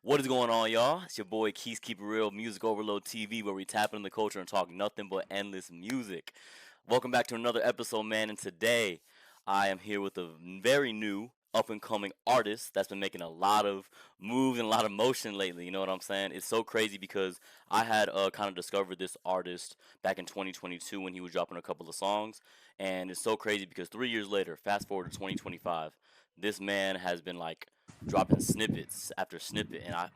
What is going on, y'all? It's your boy Keys Keep It Real, Music Overload TV, where we tap into the culture and talk nothing but endless music. Welcome back to another episode, man. And today, I am here with a very new, up and coming artist that's been making a lot of moves and a lot of motion lately. You know what I'm saying? It's so crazy because I had kind of discovered this artist back in 2022 when he was dropping a couple of songs, and it's so crazy because 3 years later, fast forward to 2025, this man has been like dropping snippets after snippet, and I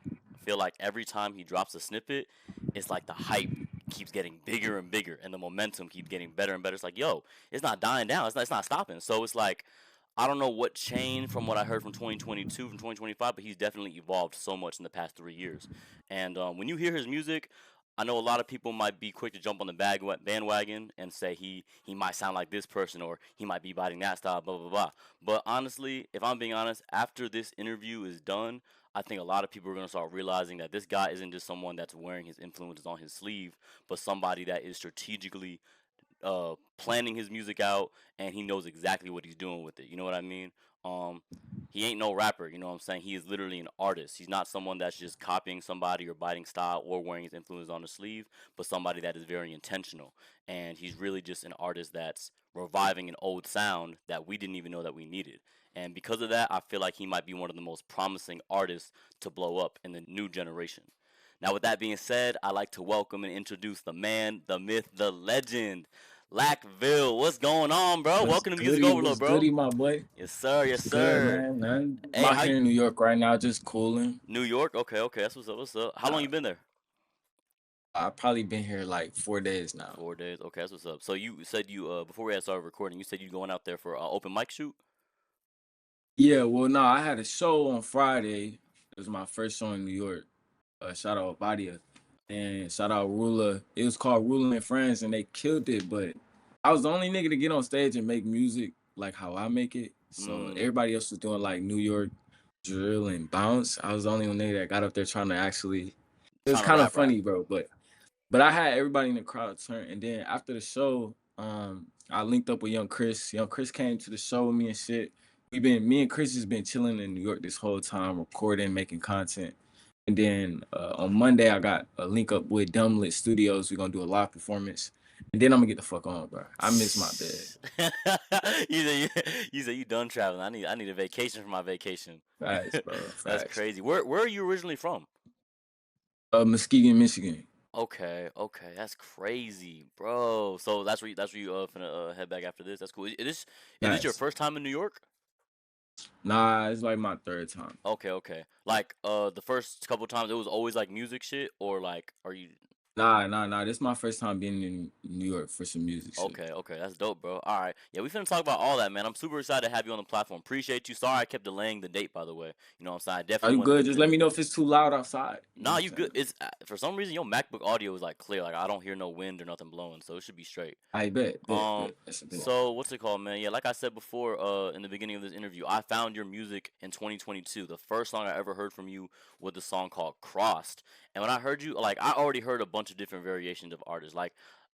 feel like every time he drops a snippet, it's like the hype keeps getting bigger and bigger, and the momentum keeps getting better and better. It's like, yo, it's not dying down. It's not stopping. So it's like, I don't know what changed from what I heard from 2022, from 2025, but he's definitely evolved so much in the past 3 years. And when you hear his music, I know a lot of people might be quick to jump on the bandwagon and say he might sound like this person or he might be biting that style, blah blah blah. But honestly, if I'm being honest, after this interview is done, I think a lot of people are gonna start realizing that this guy isn't just someone that's wearing his influences on his sleeve, but somebody that is strategically planning his music out, and he knows exactly what he's doing with it. You know what I mean? Um, he ain't no rapper. You know what I'm saying? He is literally an artist. He's not someone that's just copying somebody or biting style or wearing his influence on the sleeve, but somebody that is very intentional. And he's really just an artist that's reviving an old sound that we didn't even know that we needed. And because of that, I feel like he might be one of the most promising artists to blow up in the new generation. Now, with that being said, I'd like to welcome and introduce the man, the myth, the legend, Lackvill. What's going on, bro? Welcome to Music Overload, What's bro. goody, my boy? Yes, sir. Yes, What's good, sir. man? I'm Hey, out how here in New York right now, just cooling. New York? Okay, okay. That's what's up. What's up? How long Uh, you been there? I've probably been here like 4 days now. 4 days. Okay, that's what's up. So you said you before we had started recording, you said you going out there for open mic shoot. Yeah, well, no, I had a show on Friday. It was my first show in New York. Shout out Badia and shout out Rula. It was called Rula and Friends, and they killed it. But I was the only nigga to get on stage and make music like how I make it. So Mm, everybody else was doing like New York drill and bounce. I was the only one nigga that got up there trying to actually. It was trying to kind of rap. funny, bro. But I had everybody in the crowd turn, and then after the show, I linked up with Yvngxchris. Young Chris came to the show with me and shit. Me and Chris has been chilling in New York this whole time, recording, making content. And then on Monday, I got a link up with Dumblit Studios. We're gonna do a live performance, and then I'm gonna get the fuck on, bro. I miss my bed. You said you done traveling. I need a vacation for my vacation. Facts, bro. That's Facts. crazy. Where are you originally from? Muskegon, Michigan. Okay, okay, that's crazy, bro. So that's where you finna head back after this. That's cool. Is this your Nice. first time in New York? Nah, it's like my third time. Okay, okay. Like the first couple times it was always like music shit, or like are you Nah. This is my first time being in New York for some music shit. okay, okay, that's dope, bro. All right, yeah, we finna talk about all that, man. I'm super excited to have you on the platform. Appreciate you. Sorry I kept delaying the date, by the way. You know what I'm saying? I Are definitely you want to good? get this Just let me know interview. if it's too loud outside. You know Nah, what I'm you good. saying? It's for some reason your MacBook audio is like clear. Like I don't hear no wind or nothing blowing, so it should be straight. I bet. Um, That's a bet. so what's it called, man? Yeah, like I said before, in the beginning of this interview, I found your music in 2022. The first song I ever heard from you was the song called "Crossed," and when I heard you, like I already heard a bunch of different variations of artists. Like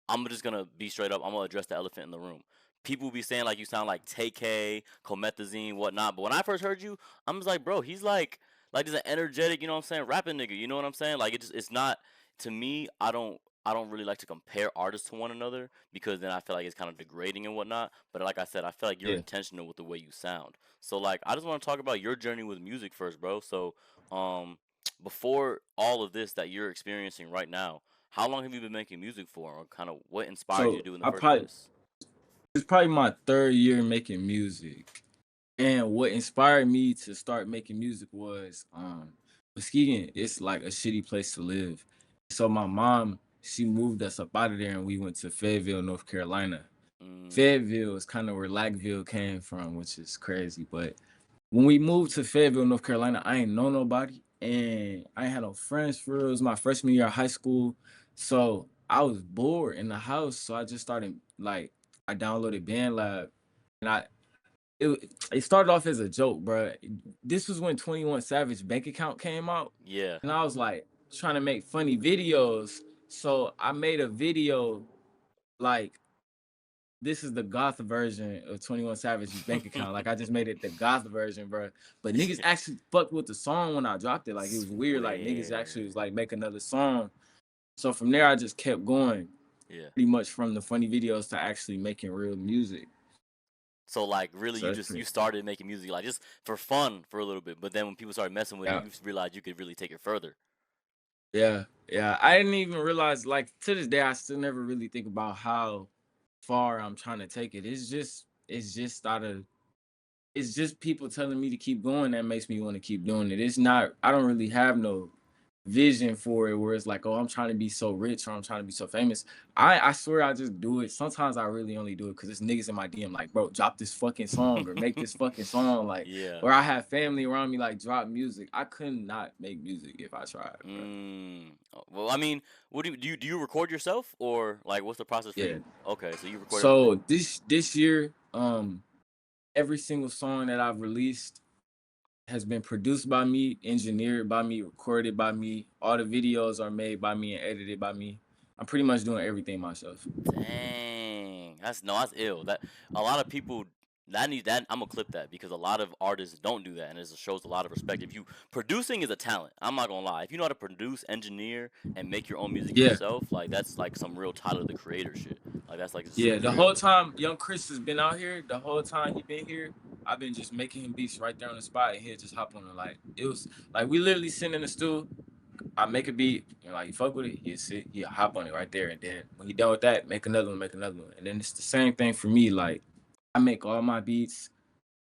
I'm just gonna be straight up. I'm gonna address the elephant in the room. People be saying like you sound like Tay-K, Comethazine, whatnot. But when I first heard you, I'm just like, bro, he's like this an energetic, you know what I'm saying, rapping nigga. You know what I'm saying? Like it's not to me. I don't really like to compare artists to one another because then I feel like it's kind of degrading and whatnot. But like I said, I feel like you're Yeah. intentional with the way you sound. So like I just want to talk about your journey with music first, bro. So um before all of this that you're experiencing right now, how long have you been making music for, or kind of what inspired you to So do it in the I first probably place? it's probably my third year making music. And what inspired me to start making music was Muskegon, it's like a shitty place to live. So my mom, she moved us up out of there and we went to Fayetteville, North Carolina. Mm, Fayetteville is kind of where Lackvill came from, which is crazy. But when we moved to Fayetteville, North Carolina, I ain't know nobody and I ain't had no friends for real. It was my freshman year of high school. So I was bored in the house. So I just started like I downloaded BandLab and it started off as a joke, bro. This was when 21 Savage bank account came out. yeah. And I was like trying to make funny videos. So I made a video like this is the goth version of 21 Savage's bank account. Like I just made it the goth version, bro. But niggas actually fucked with the song when I dropped it. Like it was weird. Like niggas actually was Swear. like make another song. So from there I just kept going. Yeah. Pretty much from the funny videos to actually making real music. So like really So you that's just you pretty started making music like just for fun for a little bit, but then when people started messing with it, yeah. you realized you could really take it further. Yeah. Yeah. I didn't even realize like to this day I still never really think about how far I'm trying to take it. It's just out of it's just people telling me to keep going that makes me want to keep doing it. It's not, I don't really have no vision for it where it's like, oh, I'm trying to be so rich or I'm trying to be so famous. I swear I just do it. Sometimes I really only do it because it's niggas in my DM like, bro, drop this fucking song or make this fucking song. Like, Yeah. or I have family around me like drop music. I could not make music if I tried, bro. Well, I mean, what do you record yourself or like what's the process for Yeah. you? Okay, so you record everything. So this year, every single song that I've released has been produced by me, engineered by me, recorded by me. All the videos are made by me and edited by me. I'm pretty much doing everything myself. Dang, that's ill. That a lot of people that need that. I'm gonna clip that because a lot of artists don't do that, and it shows a lot of respect. If you producing is a talent, I'm not gonna lie. If you know how to produce, engineer, and make your own music Yeah, yourself, like that's like some real Tyler the Creator shit. Like that's like yeah. super The whole real. time Yvngxchris has been out here, the whole time he been here, I've been just making him beats right there on the spot, and he'll just hop on it. Like it was like we literally sitting in the stool. I make a beat, and like you fuck with it, you sit, you hop on it right there, and then when he done with that, make another one, and then it's the same thing for me. Like I make all my beats.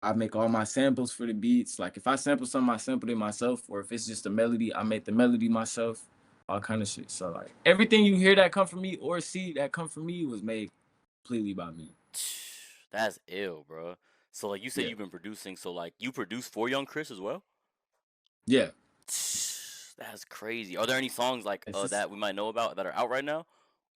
I make all my samples for the beats. Like if I sample something, I sampled it myself, or if it's just a melody, I make the melody myself. All kind of shit. So like everything you hear that come from me or see that come from me was made completely by me. That's ill, bro. So like you said, Yeah, you've been producing. So like you produce for Young Chris as well. yeah. That's crazy. Are there any songs like It's just that we might know about that are out right now,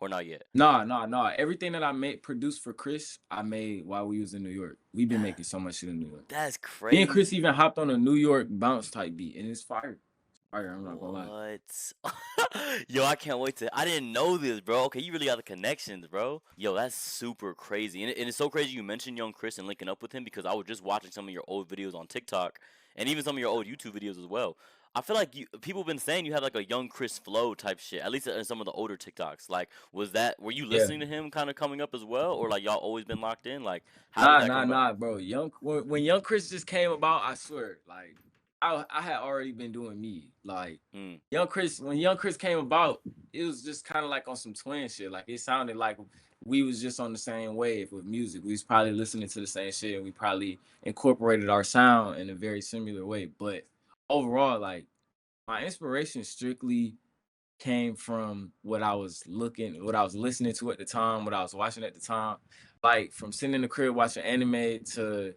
or not yet? nah. Everything that I made produced for Chris, I made while we was in New York. We've been That making so much shit in New York. that's Me and Chris crazy. even hopped on a New York bounce type beat, and it's fire. It's fire. I'm not gonna lie. What? Yo, I can't wait to. I didn't know this, bro. Okay, you really got the connections, bro. Yo, that's super crazy, and it's so crazy you mentioned Young Chris and linking up with him because I was just watching some of your old videos on TikTok and even some of your old YouTube videos as well. I feel like people been saying you had like a Young Chris flow type shit, at least in some of the older TikToks. Like, were you Yeah. listening to him kind of coming up as well, or like y'all always been locked in? Like, how did that come about? Nah, bro. When Young Chris just came about, I swear, like I had already been doing me. Like Mm, Young Chris, when Young Chris came about, it was just kind of like on some twin shit. Like it sounded like we was just on the same wave with music. We was probably listening to the same shit. And we probably incorporated our sound in a very similar way. But overall, like my inspiration strictly came from what I was listening to at the time, what I was watching at the time. Like from sitting in the crib watching anime to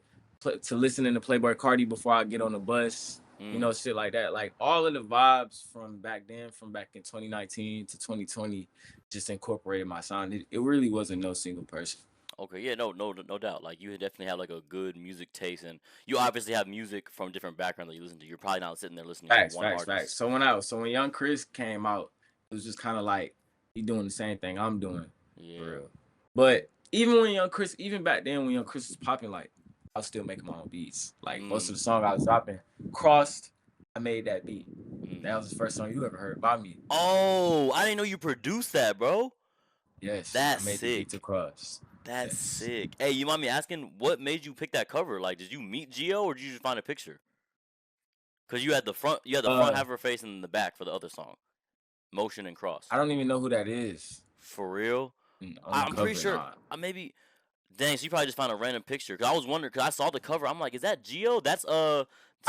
listening to Playboy Cardi before I get on the bus, mm. shit like that. Like all of the vibes from back then, from back in 2019 to 2020, just incorporated my sound. It really wasn't no single person. Okay, yeah, no doubt. Like you definitely have like a good music taste, and you obviously have music from different backgrounds that you listen to. You're probably not sitting there listening to one Facts. artist. So when Young Chris came out, it was just kind of like he doing the same thing I'm doing, for Yeah. real. But even when Young Chris, even back then when Young Chris was popping, like I was still making my own beats. Like most Mm, of the song I was dropping, Crossed, I made that beat. That mm-hmm. was the first song you ever heard by me. Oh, I didn't know you produced that, bro. Yes, I That's made the beat to sick. Cross. That's Yes. sick. Hey, you mind me asking what made you pick that cover? Like, did you meet Gio or did you just find a picture? Cause you had the front Uh, half of her face and the back for the other song, Motion and Cross. I don't even know who that is For real? on the I'm pretty cover. sure. Nah. I maybe. Dang, so you probably just found a random picture. Cause I was wondering, cause I saw the cover. I'm like, is that Gio? That's I,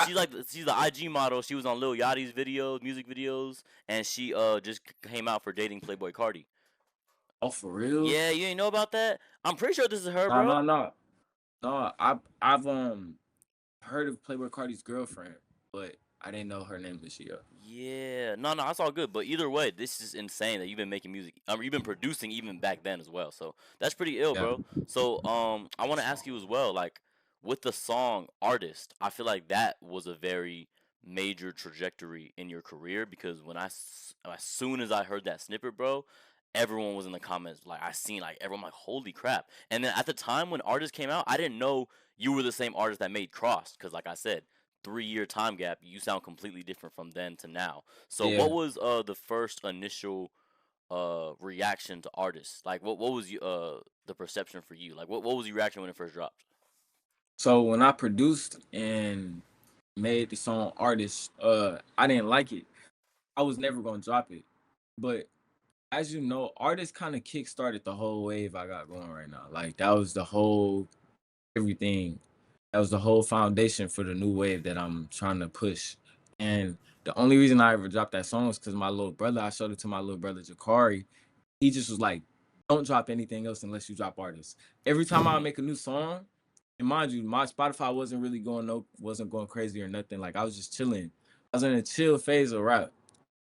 she's the IG model. She was on Lil Yachty's videos, music videos, and she just came out for dating Playboy Cardi. oh, for real? Yeah, you ain't know about that? I'm pretty sure this is her, Nah, bro. nah, nah. No, I've heard of Playboy Cardi's girlfriend, but I didn't know her name was Shia. Yeah, no, that's all good. But either way, this is insane that you've been making music. You've been producing even back then as well. So that's pretty ill, Yeah, bro. So I want to ask you as well, like with the song "Artist," I feel like that was a very major trajectory in your career because as soon as I heard that snippet, bro, everyone was in the comments. Like I seen like everyone like holy crap. And then at the time when artists came out, I didn't know you were the same artist that made Cross because like I said, 3 year time gap. You sound completely different from then to now. So what Yeah. was the first initial reaction to artists? Like what was the perception for you? Like what was your reaction when it first dropped? So when I produced and made the song Artist, I didn't like it. I was never gonna drop it. But as you know, Artist kind of kickstarted the whole wave I got going right now. Like that was the whole everything. That was the whole foundation for the new wave that I'm trying to push. And the only reason I ever dropped that song was because my little brother, I showed it to my little brother Jakari. He just was like, don't drop anything else unless you drop Artists. Every time I make a new song, and mind you, my Spotify wasn't really wasn't going crazy or nothing. Like I was just chilling. I was in a chill phase of rap.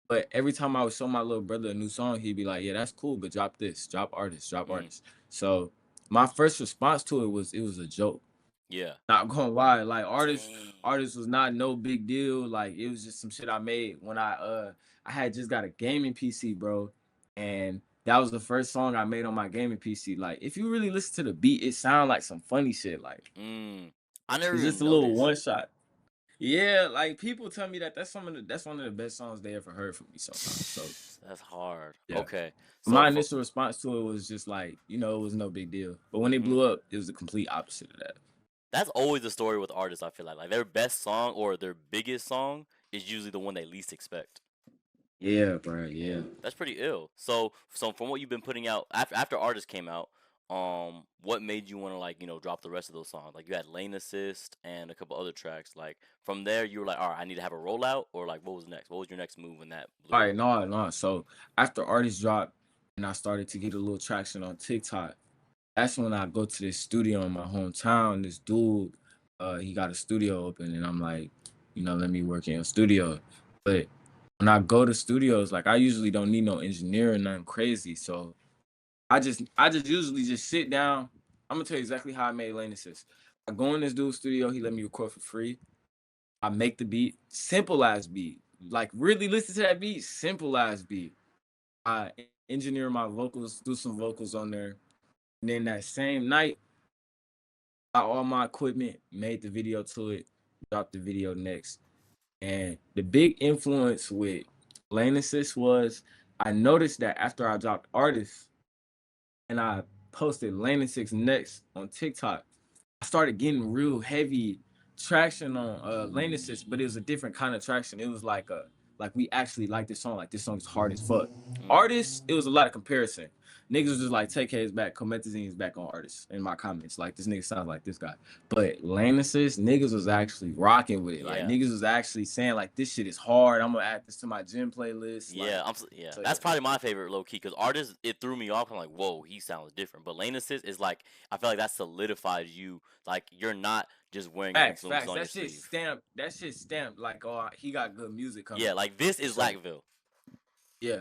But every time I would show my little brother a new song, he'd be like, yeah, that's cool, but drop this, drop Artists, drop Mm, Artists. So my first response to it was a joke. yeah. Not gonna lie, like Dang. artists was not no big deal. Like it was just some shit I made when I had just got a gaming PC, bro. And that was the first song I made on my gaming PC. Like if you really listen to the beat, it sound like some funny shit. Like Mm. I never it's just even a little noticed. one shot. Yeah, like people tell me that that's one of the best songs they ever heard from me sometimes. So That's hard. yeah. Okay. So My for initial response to it was just like, it was no big deal. But when it mhm. blew up, it was the complete opposite of that. That's always the story with artists. I feel like their best song or their biggest song is usually the one they least expect. Yeah, bro. Yeah, Yeah. that's pretty ill. So from what you've been putting out after artists came out, what made you want to like drop the rest of those songs? Like you had Lane Assist and a couple other tracks. Like from there, you were like, all right, I need to have a rollout, or like what was next? What was your next move when that All blew up? right, no, no. So after artists dropped and I started to get a little traction on TikTok, that's when I go to this studio in my hometown. This dude, he got a studio open, and I'm like, let me work in a studio. But when I go to studios, like I usually don't need no engineer or nothing crazy. So I just usually just sit down. I'm gonna tell you exactly how I made Lane Assist. I go in this dude's studio, he let me record for free. I make the beat, simple as beat. Like really listen to that beat, simple as beat. I engineer my vocals, do some vocals on there. And then that same night, got all my equipment, made the video to it, dropped the video next. And the big influence with Lane Assist was I noticed that after I dropped Artists and I posted Lane Assist next on TikTok, I started getting real heavy traction on Lane Assist, but it was a different kind of traction. It was like we actually like this song. Like this song is hard as fuck. Mm, Artists, it was a lot of comparison. Niggas was just like Tay-K is back, Comethazine is back on Artists in my comments. Like this nigga sounds like this guy. But Lane Assist, niggas was actually rocking with it. Like yeah. niggas was actually saying like this shit is hard. I'm gonna add this to my gym playlist. Yeah, Like yeah. so That's yeah. probably my favorite low key because artists it threw me off. I'm like, whoa, he sounds different. But Lane Assist is like I feel like that solidifies you. Like you're not just wearing your Facts, influences facts. on your That shit sleeve. stamped. That shit stamped like oh he got good music Yeah, coming. like this is So Lackvill. yeah.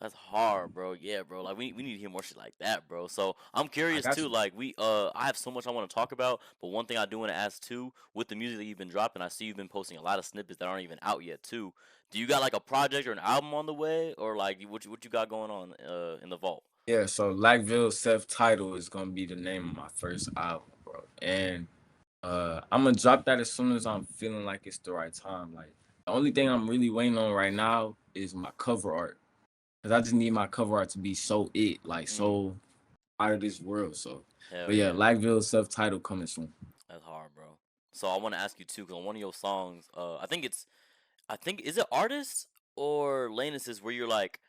That's hard, bro. Yeah, bro. Like we need to hear more shit like that, bro. So I'm I curious got too. you. Like I have so much I want to talk about, but one thing I do want to ask too, with the music that you've been dropping, I see you've been posting a lot of snippets that aren't even out yet too. Do you got like a project or an album on the way, or like what you got going on in the vault? Yeah, so Lackvill self-title is gonna be the name of my first album, bro. And I'm gonna drop that as soon as I'm feeling like it's the right time. Like the only thing I'm really waiting on right now is my cover art. Cause I just need my cover art to be so like Mm, so out of this world. So hell but yeah, yeah. Lackvill self-title coming soon. That's hard, bro. So I want to ask you too, cause on one of your songs, I think is it artists or Lanus where you're like,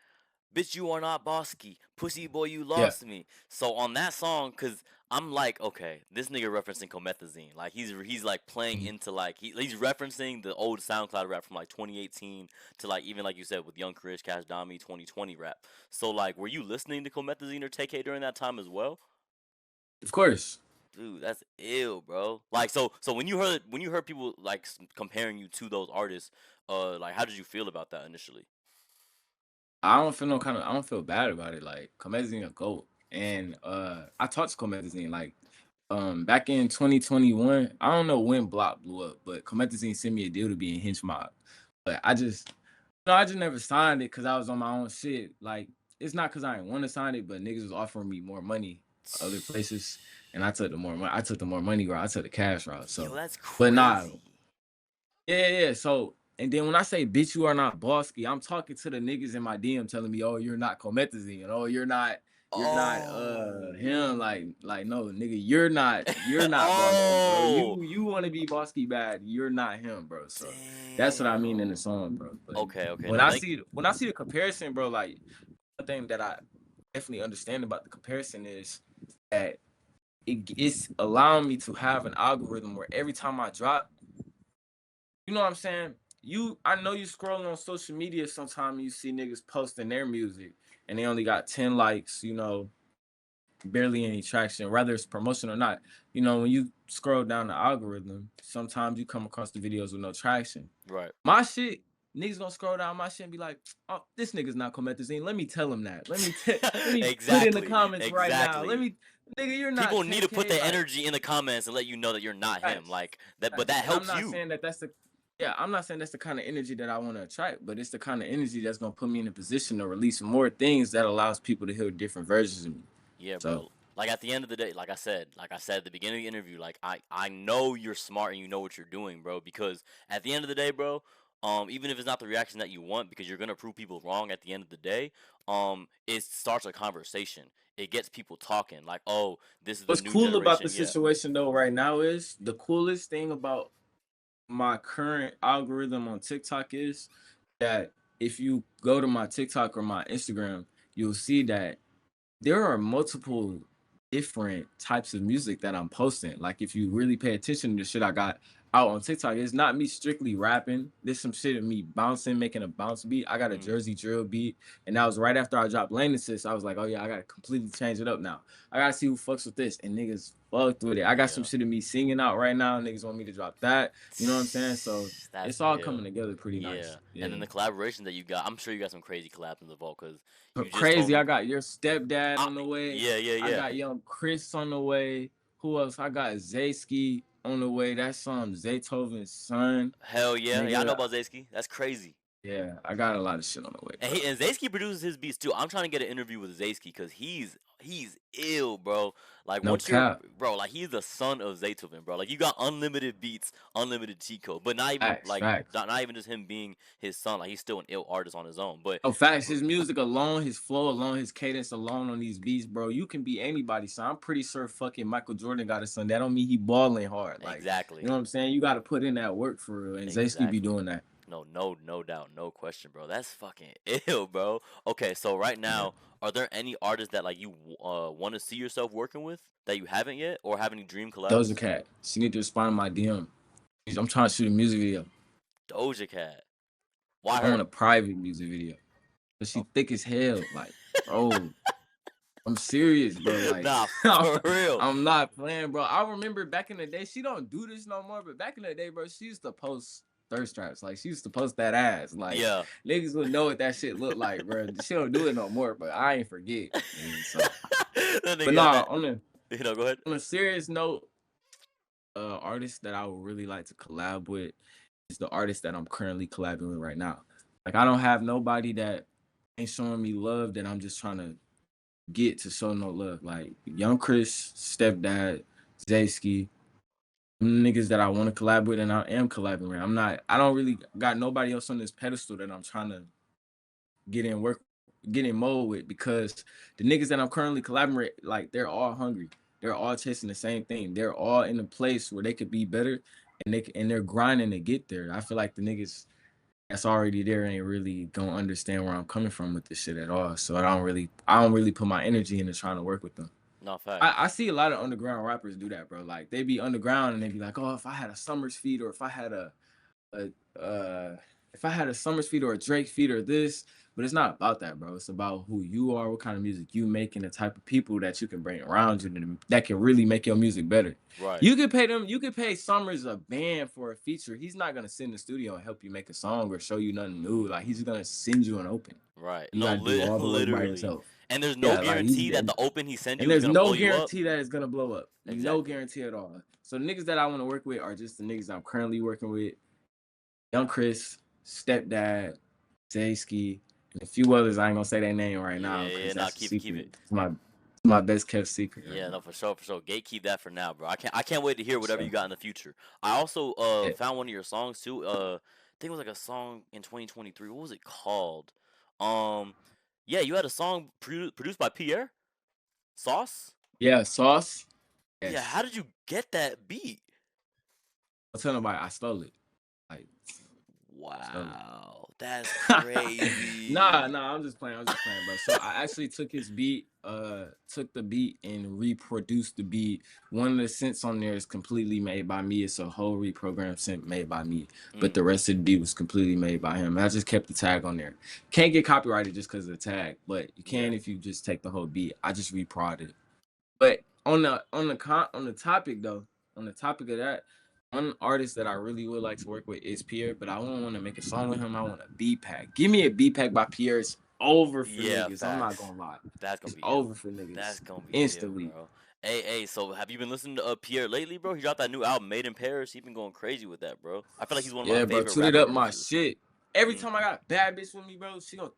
bitch, you are not Bawskee. Pussy boy, you Yeah. lost me. So on that song, cause I'm like, okay, this nigga referencing Comethazine. Like he's like playing Mhm. into like he's referencing the old SoundCloud rap from like 2018 to like even like you said with Yvngxchris, Cash Dami 2020 rap. So like, were you listening to Comethazine or Tay-K during that time as well? Of course. Dude, that's ill, bro. Like so when you heard people like comparing you to those artists, like how did you feel about that initially? I don't feel bad about it. Like Comethazine a GOAT. And I talked to Comethazine like back in 2021. I don't know when Block blew up, but Comethazine sent me a deal to be in Hinch Mob. But I just never signed it because I was on my own shit. Like it's not because I didn't want to sign it, but niggas was offering me more money other places, and I took the more money. I took the more money route. I took the cash route. Yo, So, that's but nah, crazy. yeah. So, and then when I say bitch, you are not Bawskee, I'm talking to the niggas in my DM telling me, oh, you're not Comethazine, oh, you're not Oh. him. Like no, nigga, you're not Bawskee, bro. Oh. You want to be Bawskee bad, you're not him, bro. So that's what I mean in the Damn. song, bro. But Okay, okay. when No, I thank. see when I see the comparison, bro, like one thing that I definitely understand about the comparison is that it's allowing me to have an algorithm where every time I drop, you know what I'm saying? I know you scrolling on social media sometimes you see niggas posting their music and they only got 10 likes, barely any traction, whether it's promotion or not. When you scroll down the algorithm, sometimes you come across the videos with no traction. Right. My shit, niggas gonna scroll down my shit and be like, oh, this nigga's not Comethazine. Let me tell him that. Let me put in the Exactly. comments right now. Exactly. Nigga, you're not People need to put 10K. their Like, energy in the comments and let you know that you're not him. facts, Like that, but facts. that And I'm helps not you. saying yeah, I'm not saying that's the kind of energy that I want to attract, but it's the kind of energy that's gonna put me in a position to release more things that allows people to hear different versions of me. Yeah, So bro. Like at the end of the day, like I said at the beginning of the interview, like I know you're smart and you know what you're doing, bro. Because at the end of the day, bro, even if it's not the reaction that you want, because you're gonna prove people wrong at the end of the day, it starts a conversation. It gets people talking. Like, oh, this is the what's new cool about the generation. Yeah. situation though right now is the coolest thing about my current algorithm on TikTok is that if you go to my TikTok or my Instagram, you'll see that there are multiple different types of music that I'm posting. Like if you really pay attention to the shit I got out on TikTok, it's not me strictly rapping. There's some shit of me bouncing, making a bounce beat. I got a Mm, Jersey drill beat, and that was right after I dropped Lane Assist. I was like, oh yeah, I gotta completely change it up now. I gotta see who fucks with this, and niggas fucked with it. I got some yeah. shit of me singing out right now. Niggas want me to drop that. You know what I'm saying? So That's it's all coming ill. together pretty Yeah. nice. And then Yeah. the collaboration that you got, I'm sure you got some crazy collabs in the vault because you But just told crazy, I me. got your stepdad I, on the way. yeah, yeah, I yeah. got Yvngxchris on the way. Who else? I got Zayski on the way. That's Zaytoven's son. Hell yeah. Yeah, I know Nigga. about Zaysky. That's crazy. Yeah, I got a lot of shit on the way, And bro. he and Zaysky produces his beats too. I'm trying to get an interview with Zaysky because he's ill, bro. Like No once you're cap. bro, like he's the son of Zaytoven, bro. Like you got unlimited beats, unlimited cheat code, but not even Facts, like facts. not even just him being his son. Like he's still an ill artist on his own. But Oh, facts. bro, His music alone, his flow alone, his cadence alone on these beats, bro. You can be anybody's son. I'm pretty sure fucking Michael Jordan got a son. That don't mean he balling hard. Like, you exactly, know what I'm saying? You got to put in that work for real. And Zaysky be exactly. doing that. No doubt, no question, bro. That's fucking ill, bro. Okay, so right Yeah. now, are there any artists that like you want to see yourself working with that you haven't yet, or have any dream Doja collabs? Cat. She need to respond to my DM. I'm trying to shoot a music video. Doja Cat. Why I want her? a private music video. But she Oh. thick as hell. Like, bro, I'm serious, bro. Like, Nah, for real. I'm not playing, bro. I remember back in the day, she don't do this no more, but back in the day, bro, she used to post thirst traps. Like, she used to post that ass. Like, Yeah. niggas would know what that shit looked like, bro. She don't do it no more, but I ain't forget. Man, so, That but nigga got nah, that. Go ahead. on a serious note, artist that I would really like to collab with is the artist that I'm currently collabing with right now. Like, I don't have nobody that ain't showing me love that I'm just trying to get to show no love. Like Yvngxchris, stepdad, Zayski, niggas that I want to collab with and I am collabing with. I don't really got nobody else on this pedestal that I'm trying to get in work, get in mode with because the niggas that I'm currently collaborating with, like they're all hungry. They're all chasing the same thing. They're all in a place where they could be better and they're grinding to get there. I feel like the niggas that's already there ain't really gonna understand where I'm coming from with this shit at all. So I don't really put my energy into trying to work with them. No facts. I see a lot of underground rappers do that, bro. Like they be underground and they be like, oh, if I had a Summers feed or a if I had a Summers feed or a Drake feed or this, but it's not about that, bro. It's about who you are, what kind of music you make, and the type of people that you can bring around you that can really make your music better. Right. You could pay Summers a band for a feature. He's not gonna sit in the studio and help you make a song or show you nothing new. Like he's gonna send you an open. Right. You No, gotta do all the work by literally. yourself. And there's no Yeah, like guarantee that the open he send and you is there's gonna no blow you up. guarantee that it's gonna blow up. No Exactly. guarantee at all. So the niggas that I want to work with are just the niggas I'm currently working with. Yvngxchris, stepdad, Zayski, And a few others, I ain't gonna say their name right now Yeah, because nah, that's a keep it, keep secret. it. It's my best kept secret right Yeah, no, now. for sure, for sure. Gatekeep that for now, bro. I can't wait to hear whatever you So got in the future. I also yeah, found one of your songs too. I think it was like a song in 2023. What was it called? Um, yeah, you had a song produced by Pierre Sauce. yeah, Sauce. Yeah, how Yes, did you get that beat? I'll tell nobody I stole it. Like stole it. Wow, that's Nah, crazy. I'm just playing. I'm just playing, bro. So I actually took his beat, took the beat and reproduced the beat. One of the synths on there is completely made by me. It's a whole reprogrammed synth made by me. But Mm, the rest of the beat was completely made by him. I just kept the tag on there. Can't get copyrighted just because of the tag, but you yeah, can if you just take the whole beat. I just reprod it. But on the topic though, on the topic of that, one artist that I really would like to work with is Pierre, but I don't want to make a song with him. I want a B pack. Give me a B pack by Pierre. It's over for yeah. niggas. I'm not Facts. gonna lie. That's gonna It's be ill. over for That's niggas gonna be ill, instantly. bro. Hey, so have you been listening to Pierre lately, bro? He dropped that new album, Made in Paris. He been going crazy with that, bro. I feel like he's one of my Yeah, bro. favorite Tooted rapper up my producers. shit. Every Mm. time I got bad bitch with me, bro, she gonna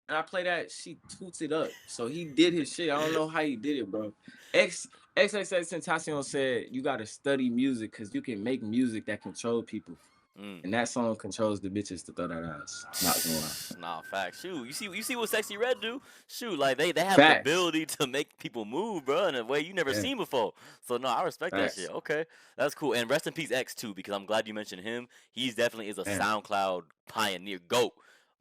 and I play that, she toots it up. So he did his shit. I don't know how he did it, bro. X Tentacion said you gotta study music because you can make music that control people. Mm. And that song controls the bitches to throw that ass. Not gonna lie. Nah, facts. Shoot, you see what Sexy Red do? Shoot, like they have the Facts. ability to make people move, bro, in a way you never Yeah, seen before. So no, I respect that shit. facts. Okay, that's cool. And rest in peace X too, because I'm glad you mentioned him. He's definitely is a Man, SoundCloud pioneer, goat,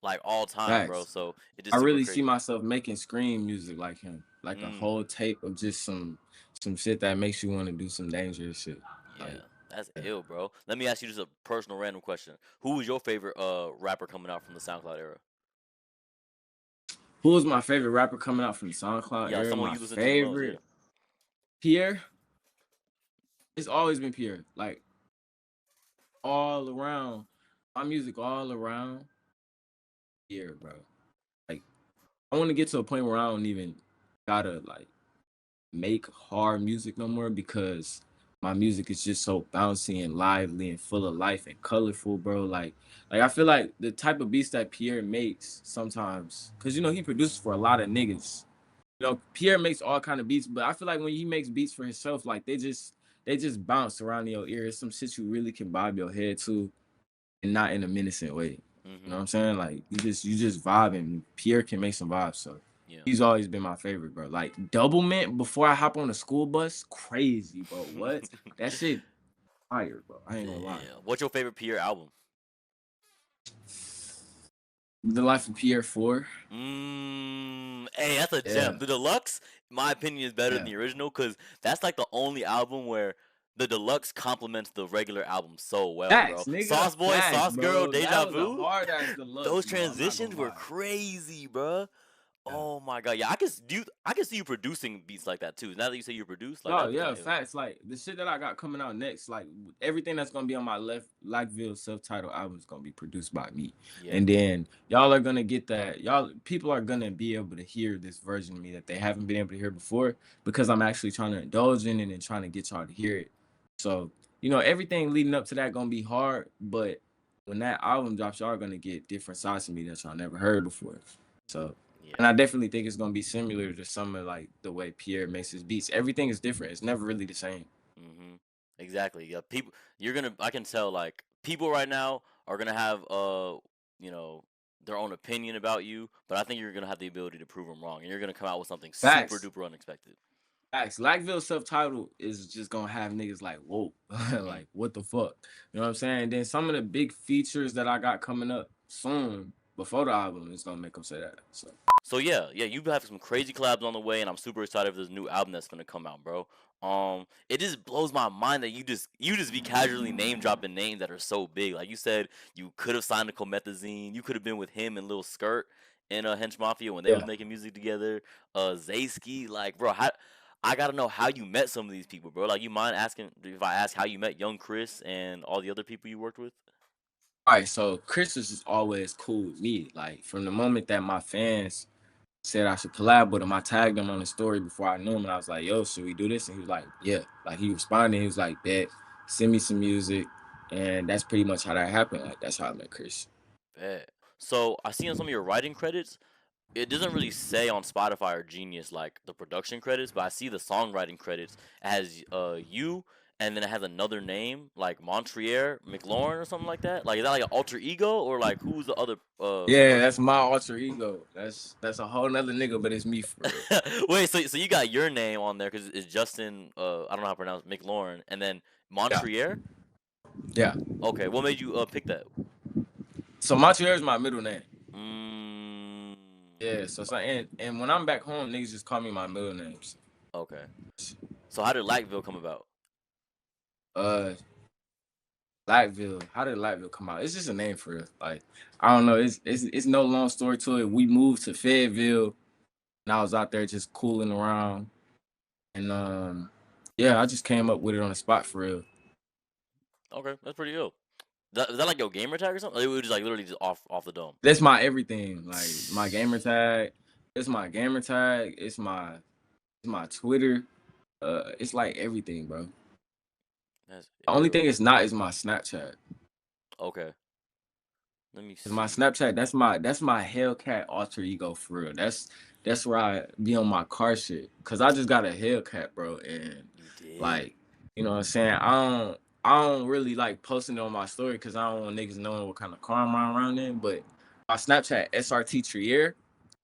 like all time, bro. facts. So it's I just super really see crazy. myself making scream music like him. Like a Mm, whole tape of just some shit that makes you want to do some dangerous shit. yeah, Like, that's yeah. ill, bro. Let me ask you just a personal random question. Who was your favorite rapper coming out from the SoundCloud era? Who was my favorite rapper coming out from the SoundCloud Yeah, era? someone My you listen to the most. Yeah. favorite Pierre. It's always been Pierre. Like all around. My music all around Pierre, bro. Like I want to get to a point where I don't even gotta like make hard music no more because my music is just so bouncy and lively and full of life and colorful, bro. Like I feel like the type of beats that Pierre makes sometimes, cause he produces for a lot of niggas. Pierre makes all kind of beats, but I feel like when he makes beats for himself, like they just bounce around in your ear. It's some shit you really can bob your head to, and not in a menacing way. You know Mhm. what I'm saying? Like you just vibing. Pierre can make some vibes, so Yeah. he's always been my favorite, bro. Like Double Mint before I hop on the school bus, crazy, bro. What? That shit fire, bro. I ain't gonna lie. Yeah. What's your favorite Pierre album? The Life of Pierre 4. Hey, that's a Yeah, gem. The deluxe, in my opinion, is better than yeah. the original because that's like the only album where the deluxe complements the regular album so well, bro. Facts, nigga. Sauce Boy, Facts, Sauce Girl, bro. That Deja was a Vu, hard ass deluxe, those bro. I'm not gonna transitions were lie. crazy, bro. Yeah. Oh my god, yeah, I can see you producing beats like that too. Now that you say you produce, like No, that'd be yeah, kind of ill. facts. Like the shit that I got coming out next, like everything that's gonna be on my left Lackvill self-titled album is gonna be produced by me. Yeah. And then y'all are gonna get that. People are gonna be able to hear this version of me that they haven't been able to hear before because I'm actually trying to indulge in it and trying to get y'all to hear it. So, everything leading up to that gonna be hard, but when that album drops, y'all are gonna get different sides of me that y'all never heard before. So and Yeah. I definitely think it's gonna be similar to some of like the way Pierre makes his beats. Everything is different. It's never really the same. Mm-hmm. Exactly. Yeah. People, I can tell like people right now are gonna have you know, their own opinion about you, but I think you're gonna have the ability to prove them wrong, and you're gonna come out with something super Facts. duper unexpected. Facts. Lackville self-titled is just gonna have niggas like, whoa, Mm-hmm. like what the fuck? You know what I'm saying? And then some of the big features that I got coming up soon before the album is gonna make them say that. So So yeah, you have some crazy collabs on the way, and I'm super excited for this new album that's gonna come out, bro. It just blows my mind that you just be casually name dropping names that are so big. Like you said, you could have signed to Comethazine, you could have been with him and Lil Skirt in Hench Mafia when they was yeah. making music together. Zaysky, like bro, how I gotta know how you met some of these people, bro. Like you mind asking if I ask how you met Yvngxchris and all the other people you worked with? All right, so Chris is just always cool with me. Like from the moment that my fans said I should collab with him. I tagged him on the story before I knew him, and I was like, "Yo, should we do this?" And he was like, "Yeah." Like he responded. He was like, "Bet, send me some music," and that's pretty much how that happened. Like that's how I met Chris. Bet. So I see on some of your writing credits. it doesn't really say on Spotify or Genius like the production credits, but I see the songwriting credits as you, and then it has another name like Montreal McLaurin or something like that. Like is that like an alter ego or like who's the other Yeah, person? that's my alter ego. That's a whole nother nigga, but it's me for real. Wait, so you got your name on there because it's Justin. I don't know how to pronounce McLaurin, and then Yeah, Montreal. yeah. Okay, what made you pick that? So Montreal is my middle name. Mm, Yeah, so and when I'm back home, niggas just call me my middle names. okay. So how did Lackville come about? Uh, Lackvill. How did Lackvill come out? It's just a name for real. Like I don't know. It's no long story to it. We moved to Fayetteville, and I was out there just cooling around, and yeah, I just came up with it on the spot for real. Okay, that's pretty ill. Is that like your gamer tag or something? It was just like literally just off the dome. That's my everything. Like my gamer tag. It's my gamer tag. It's my Twitter. It's like everything, bro. That's The only ill. thing it's not is my Snapchat. Okay, let me Cause my see. Snapchat, that's my Hellcat alter ego for real. That's where I be on my car shit. Cause I just got a Hellcat, bro, and You did. like, you know what I'm saying. I don't really like posting it on my story because I don't want niggas knowing what kind of car I'm around in. But my Snapchat SRT Trier,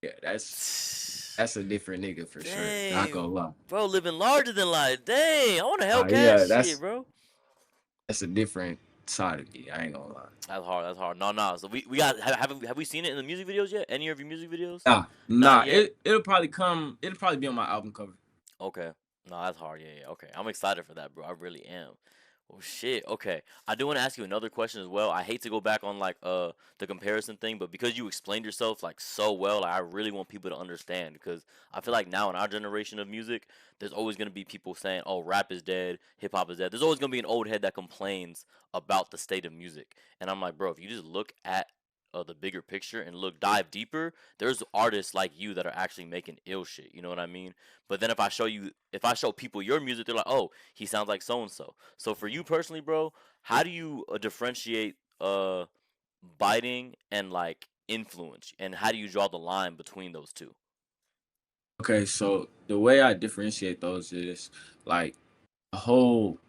yeah, that's a different nigga for sure. Not gonna Dang, lie. bro, living larger than life. Dang, I want a Hellcat. Yeah, Shit, bro. that's a different side of me. I ain't gonna lie. That's hard. That's hard. No, no. So we got have we seen it in the music videos yet? Any of your music videos? Not Nah, yet. it'll probably come. It'll probably be on my album cover. Okay. No, that's hard. Yeah, yeah. Okay. I'm excited for that, bro. I really am. Oh shit. Okay. I do want to ask you another question as well. I hate to go back on like the comparison thing, but because you explained yourself like so well, like, I really want people to understand because I feel like now in our generation of music, there's always gonna be people saying, "Oh, rap is dead, hip hop is dead." There's always gonna be an old head that complains about the state of music, and I'm like, bro, if you just look at the bigger picture and dive deeper, there's artists like you that are actually making ill shit. You know what I mean? But then if I show people your music, they're like, oh, he sounds like so and so. So for you personally, bro, how do you differentiate biting and like influence, and how do you draw the line between those two? Okay, so the way I differentiate those is like a whole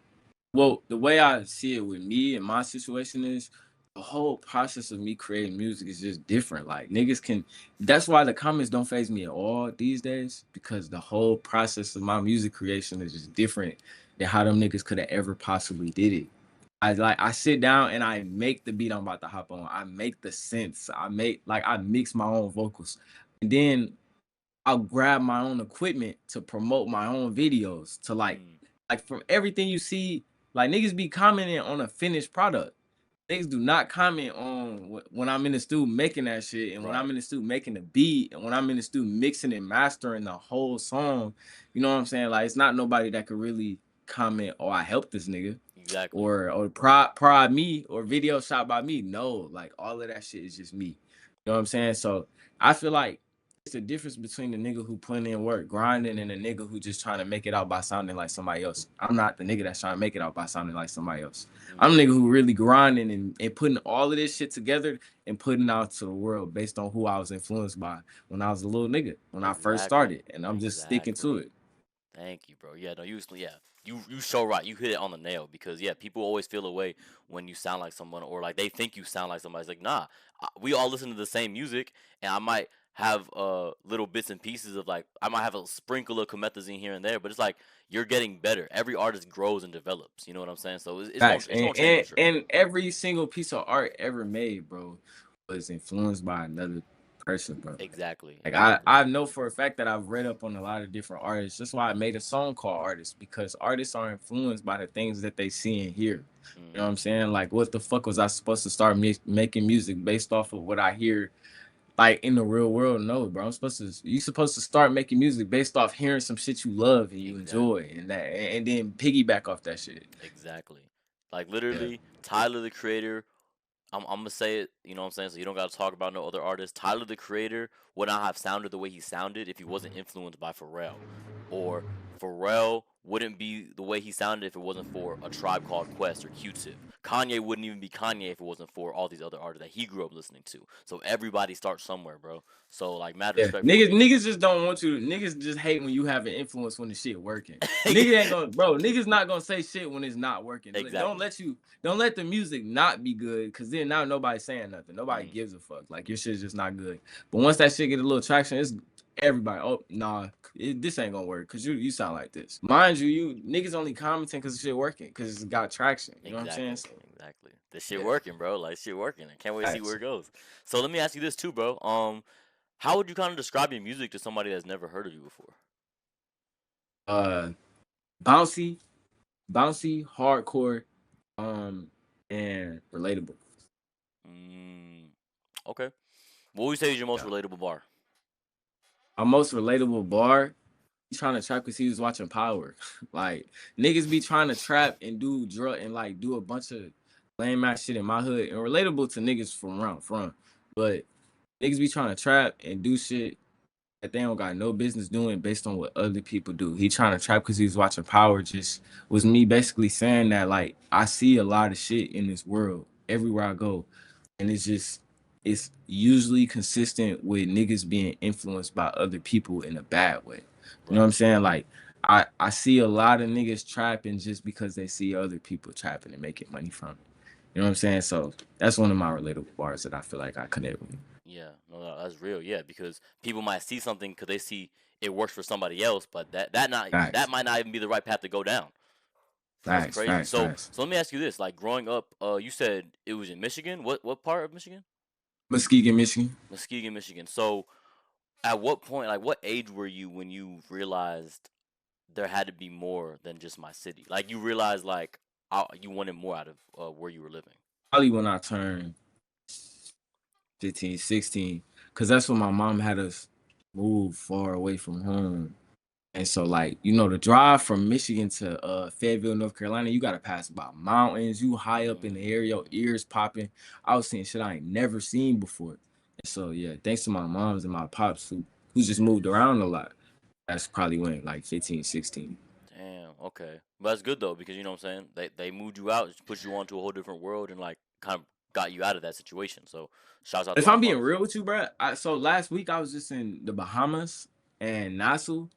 well, the way I see it with me and my situation is the whole process of me creating music is just different. Like niggas can that's why the comments don't phase me at all these days, because the whole process of my music creation is just different than how them niggas could have ever possibly did it. I sit down and I make the beat I'm about to hop on. I make the synths. I mix my own vocals. And then I'll grab my own equipment to promote my own videos to Mm, like from everything you see, like niggas be commenting on a finished product. Niggas do not comment on when I'm in the studio making that shit, and when right. I'm in the studio making the beat, and when I'm in the studio mixing and mastering the whole song. You know what I'm saying? Like it's not nobody that could really comment, "Oh, I helped this nigga," Exactly. or prod me or video shot by me. No, like all of that shit is just me. You know what I'm saying? So I feel like it's the difference between the nigga who putting in work, grinding, and the nigga who just trying to make it out by sounding like somebody else. I'm not the nigga that's trying to make it out by sounding like somebody else. I'm Mm, the nigga who really grinding and putting all of this shit together and putting it out to the world based on who I was influenced by when I was a little nigga, when I first exactly. started. And I'm just sticking to Exactly. it. Thank you, bro. Yeah, no, yeah, you show right. You hit it on the nail because yeah, people always feel a way when you sound like someone or like they think you sound like somebody. It's like nah, we all listen to the same music, and I might have little bits and pieces of like I might have a sprinkle of Comethazine here and there, but it's like you're getting better. Every artist grows and develops. You know what I'm saying? So Facts. it's And, gonna change for and sure. and every single piece of art ever made, bro, was influenced by another person, bro. Exactly, Like I, exactly. I know for a fact that I've read up on a lot of different artists. That's why I made a song called Artists, because artists are influenced by the things that they see and hear. You know what Hmm. I'm saying? Like, what the fuck was I supposed to start making music based off of what I hear, like in the real world? No, bro. You supposed to start making music based off hearing some shit you love and you Exactly. enjoy, and then piggyback off that shit. Exactly. Like Yeah. literally, Tyler the Creator. I'm gonna say it, you know what I'm saying? So you don't gotta talk about no other artists. Tyler the Creator would not have sounded the way he sounded if he wasn't influenced by Pharrell. Or Pharrell wouldn't be the way he sounded if it wasn't for A Tribe Called Quest or Q-Tip. Kanye wouldn't even be Kanye if it wasn't for all these other artists that he grew up listening to. So everybody starts somewhere, bro. So like, mad Yeah, respect for what niggas, you do. niggas just don't want you. Niggas just hate when you have an influence when the shit working. Niggas ain't gonna, bro. Niggas not gonna say shit when it's not working. Like, Exactly. don't let the music not be good, cause then now nobody's saying nothing. Nobody Hmm. gives a fuck. Like your shit's just not good. But once that shit get a little traction, it's everybody. Oh nah, this ain't gonna work, cause you sound like this. Mind you, you niggas only commenting cause the shit working, cause it's got traction. You know what I'm saying? Exactly. So Exactly. This shit yeah, working, bro. Like shit working. I can't wait to see where facts. it goes. So let me ask you this too, bro. How would you kind of describe your music to somebody that's never heard of you before? Uh, bouncy, hardcore, and relatable. Mm, okay. What would you say is your most Yeah. relatable bar? Our most relatable bar, he trying to trap because he was watching Power. Like niggas be trying to trap and do drug and like do a bunch of lame ass shit in my hood and relatable to niggas from around from. But niggas be trying to trap and do shit that they don't got no business doing based on what other people do. He trying to trap because he was watching Power. Just was me basically saying that like I see a lot of shit in this world everywhere I go, and it's usually consistent with niggas being influenced by other people in a bad way. You know what Right. I'm saying? Like I see a lot of niggas trapping just because they see other people trapping and making money from it. You know what I'm saying? So that's one of my relatable bars that I feel like I connect with. Yeah. No, no, that's real. Yeah, because people might see something because they see it works for somebody else, but that Facts, might not even be the right path to go down. That's facts, crazy. facts, So facts. so let me ask you this: like growing up, you said it was in Michigan. What part of Michigan? Muskegon, Michigan. Muskegon, Michigan. So at what point, like what age were you when you realized there had to be more than just my city? Like you realized like you wanted more out of where you were living. Probably when I turned 15, 16, because that's when my mom had us move far away from home. And so, like, you know, the drive from Michigan to Fayetteville, North Carolina, you gotta pass by mountains. You high up in the air, your Mm, ears popping. I was seeing shit I ain't never seen before. And so, yeah, thanks to my moms and my pops who just moved around a lot. That's probably when, like 15, 16. damn. Okay, but that's good though because you know what I'm saying. They moved you out, put you onto a whole different world, and like kind of got you out of that situation. So shouts out to If my I'm being pops. real with you, bro, so last week I was just in the Bahamas and Nassau.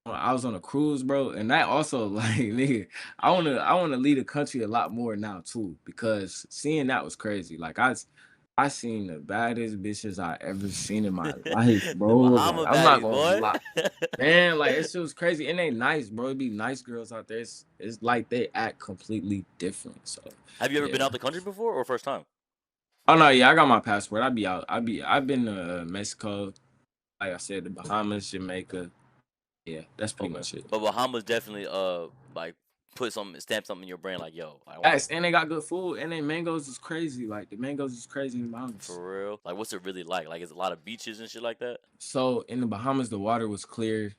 I was on a cruise, bro, and that also like nigga, I wanna leave the country a lot more now too because seeing that was crazy. Like I seen the baddest bitches I ever seen in my life, bro. The Like Bahama I'm not baddies, gonna boy. lie, man. Like it's just crazy, and they nice, bro. It be nice girls out there. It's like they act completely different. So Have you ever yeah. been out the country before or first time? Oh no, yeah, I got my passport. I be out. I've been to Mexico, like I said, the Bahamas, Jamaica. Yeah, that's pretty Okay, much it. but Bahamas definitely like put something stamp something in your brain like yo I want Yes, and they got good food, and they mangoes is crazy. Like the mangoes is crazy in the Bahamas. for real. Like what's it really like? Like is a lot of beaches and shit like that? So in the Bahamas, the water was clear.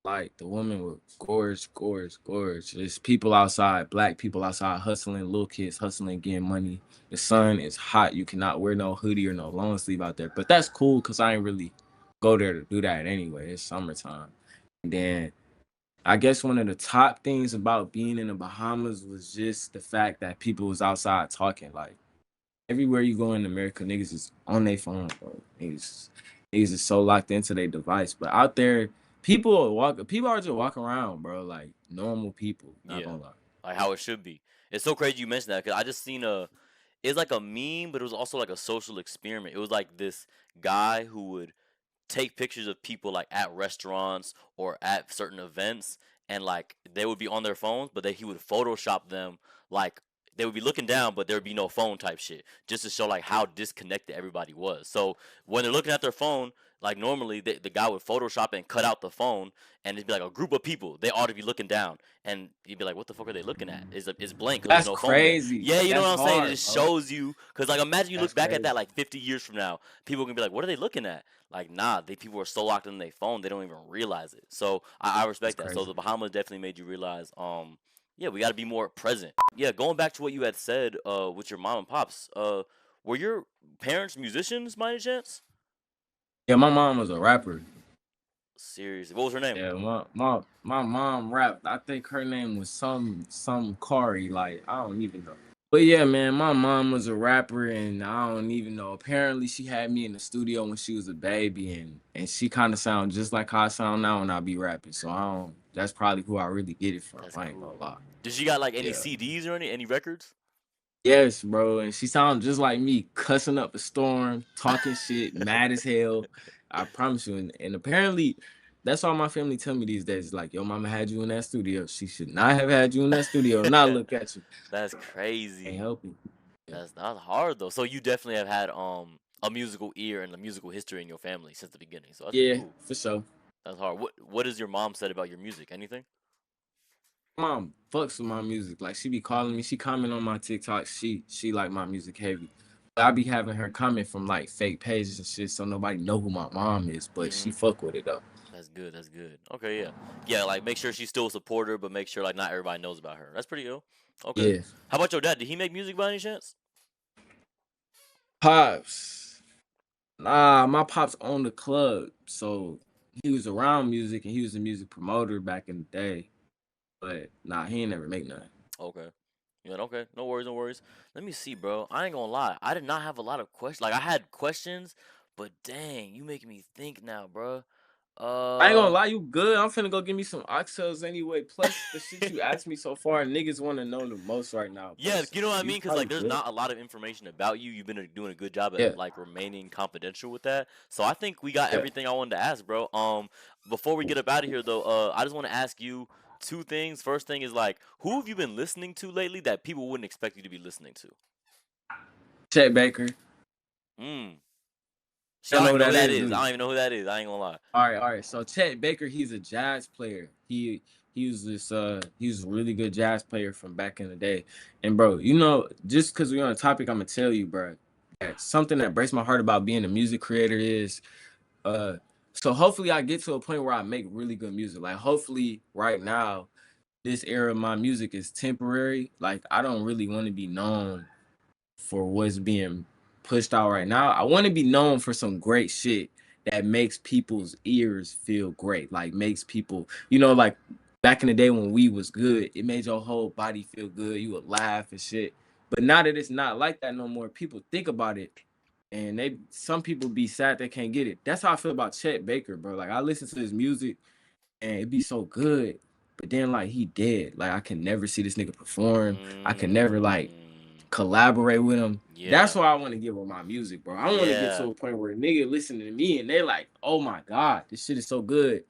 Like the woman was gorge, gorge, gorge. There's people outside, black people outside hustling, little kids hustling, getting money. The sun is hot. You cannot wear no hoodie or no long sleeve out there. But that's cool because I ain't really go there to do that anyway. It's summertime. And then I guess one of the top things about being in the Bahamas was just the fact that people was outside talking. Like everywhere you go in America, niggas is on their phone, bro. Niggas is so locked into their device. But out there, people are just walking around, bro, like normal people, not Yeah, gonna lie. like how it should be. It's so crazy you mentioned that because I just seen it's like a meme, but it was also like a social experiment. It was like this guy who would take pictures of people like at restaurants or at certain events and like they would be on their phones but he would photoshop them like they would be looking down but there would be no phone type shit just to show like how disconnected everybody was. So when they're looking at their phone, like normally the guy would photoshop it and cut out the phone and it'd be like a group of people they ought to be looking down and you'd be like what the fuck are they looking at? It's blank because there's That's no phone there. crazy. Yeah, you know That's what I'm saying? It hard, just bro. shows you because like imagine you That's look back at crazy. that like 50 years from now, people can be like what are they looking at? Like nah, they people are so locked in their phone they don't even realize it. So I That's respect that. So crazy. the Bahamas definitely made you realize yeah, we got to be more present. Yeah, going back to what you had said with your mom and pops, were your parents musicians by any chance? Yeah, my mom was a rapper. Seriously, what was her name? Yeah, my mom rapped. I think her name was some Kari. Like I don't even know. But yeah, man, my mom was a rapper, and I don't even know. Apparently, she had me in the studio when she was a baby, and she kind of sound just like how I sound now when I be rapping. So I don't. That's probably who I really get it from. That's I ain't gonna cool. lie. Did she got like any Yeah. CDs or any records? Yes, bro. And she sounds just like me, cussing up a storm, talking shit, mad as hell. I promise you. And apparently, that's all my family tell me these days. Like, yo, mama had you in that studio. She should not have had you in that studio. Not look at you. That's Ain't crazy. help you. Yeah. That's hard though. So you definitely have had a musical ear and a musical history in your family since the beginning. So that's Yeah, cool. for sure. That's hard. What has your mom said about your music? Anything? Mom fucks with my music. Like she be calling me. She comment on my TikTok. She like my music heavy. But I be having her comment from like fake pages and shit, so nobody know who my mom is. But she Mhm. fuck with it though. That's good. That's good. Okay, yeah. Yeah, like make sure she's still a supporter, but make sure like not everybody knows about her. That's pretty ill. Okay. Yeah. How about your dad? Did he make music by any chance? Pops. Nah, my pops owned a club, so he was around music and he was a music promoter back in the day. But nah, he ain't never make nothing. Okay. Yeah, okay. No worries, no worries. Let me see, bro. I ain't gonna lie. I did not have a lot of questions. Like I had questions, but dang, you making me think now, bro. I ain't gonna Uh lie, you good. I'm finna go give me some oxtails anyway. Plus, the shit you asked me so far, niggas want to know the most right now, bro. Yeah, So you know what I you mean? Because like, probably there's good. not a lot of information about you. You've been doing a good job at Yeah, like remaining confidential with that. So I think we got yeah. everything I wanted to ask, bro. Before we get up out of here, though, I just want to ask you two things. First thing is like, who have you been listening to lately that people wouldn't expect you to be listening to? Chet Baker. Hmm. See, I I don't don't know even who know who that that is, is. do I you? don't even know who that is. I ain't gonna lie. All right. So Chet Baker, he's a jazz player. He was a really good jazz player from back in the day. And bro, you know, just because we're on a topic, I'm gonna tell you, bro, that something that breaks my heart about being a music creator is uh so hopefully I get to a point where I make really good music. Like hopefully right now, this era of my music is temporary. Like I don't really want to be known for what's being pushed out right now. I want to be known for some great shit that makes people's ears feel great. Like makes people, you know, like back in the day when we was good, it made your whole body feel good. You would laugh and shit. But now that it's not like that no more, people think about it and some people be sad they can't get it. That's how I feel about Chet Baker, bro. Like I listen to his music and it be so good. But then like he dead. Like I can never see this nigga perform. I can never like Mm, collaborate with him. That's yeah. what I want to get with my music, bro. I want to get Yeah. to a point where a nigga listening to me and they're like, oh my God, this shit is so good.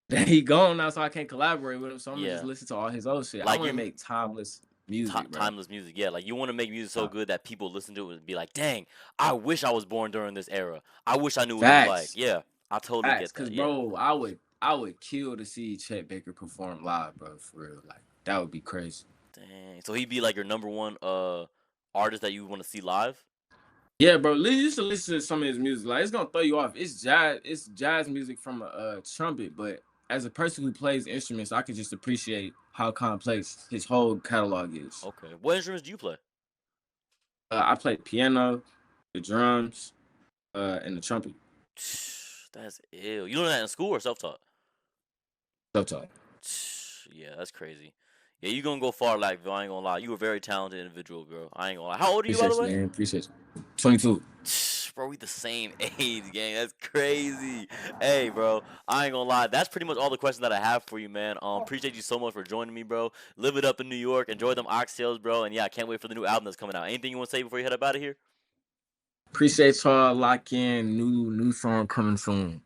That he gone now, so I can't collaborate with him. So I'm gonna just Yeah. listen to all his old shit. I Like want to you're make timeless music, bro. timeless music. Yeah, like you want to make music so good that people listen to it and be like, "Dang, I wish I was born during this era. I wish I knew what it was like." Facts, Yeah, I totally facts. get Cause that. Yeah. bro, I would kill to see Chet Baker perform live, bro. For real, like that would be crazy. Dang. So he'd be like your number one artist that you want to see live? Yeah, bro. You should listen to some of his music. Like it's gonna throw you off. It's jazz music from a trumpet, but as a person who plays instruments, I could just appreciate how complex his whole catalog is. Okay. What instruments do you play? I play piano, the drums, and the trumpet. That's ill. You learn that in school or self-taught? Self-taught. Yeah, that's crazy. Yeah, you gonna go far, Lackvill. I ain't gonna lie. You a very talented individual, girl. I ain't gonna lie. How old are you, by the Appreciate you, way? man. Appreciate you. 22. Bro, we the same age, gang. That's crazy. Hey, bro, I ain't gonna lie. That's pretty much all the questions that I have for you, man. Appreciate you so much for joining me, bro. Live it up in New York. Enjoy them oxtails, bro. And yeah, I can't wait for the new album that's coming out. Anything you want to say before you head up out of here? Appreciate y'all. Lock in. New song coming soon.